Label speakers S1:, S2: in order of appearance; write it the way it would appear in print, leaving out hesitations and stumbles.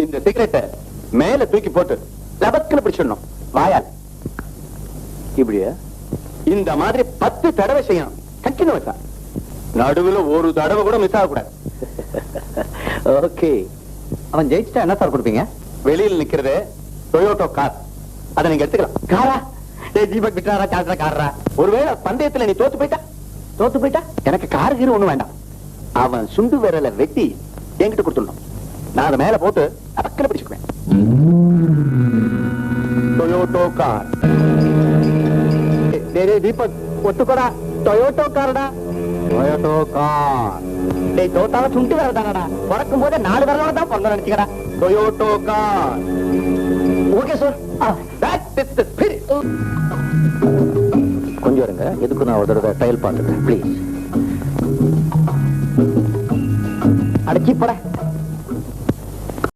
S1: இந்த சிகரெட்டை மேல தூக்கி போட்டு லபக்குன்னு பிடிச்சிடணும் வாயால். இப்படியா? இந்த மாதிரி 10 தடவை செய்யணும் கண்டினியூஸா. நடுவுல ஒரு தடவை கூட மிஸ் ஆகக்கூடாது.
S2: ஓகே. அவன் ஜெயிச்சிட்டா என்ன சார் கொடுப்பீங்க?
S1: வெளியில் நிக்கிறது டொயோட்டோ கார், அதை நீங்க எடுத்துக்கலாம்.
S2: காரா? தீபக் விட்டாரா காரா காரா?
S1: ஒருவேளை பந்தயத்துல நீ தோத்து போயிட்டா எனக்கு கார் கீரு ஒண்ணு வேண்டாம். அவன் சுண்டு விரல வெட்டி என்கிட்ட கொடுத்துடணும். நான் அதை மேல போட்டு அக்கல பிடிச்சுக்குவேன். Toyota car. தீபக் ஒத்துக்கோடா, டொயோட்டோ கார்டா. Toyota car. டேய் தோத்தால சுண்டு விரல் தானடா, பிறக்கும் போதே 4 விரலோட தான் பொண்ணு நினைச்சுக்கடா. Toyota car. Okay sir. That is the spirit.
S2: கொஞ்சம் இருங்க, எதுக்கு நான் ஒரு தடவை ட்ரையல் பார்த்துக்கிறேன் ப்ளீஸ்.
S1: அடக்கி போட.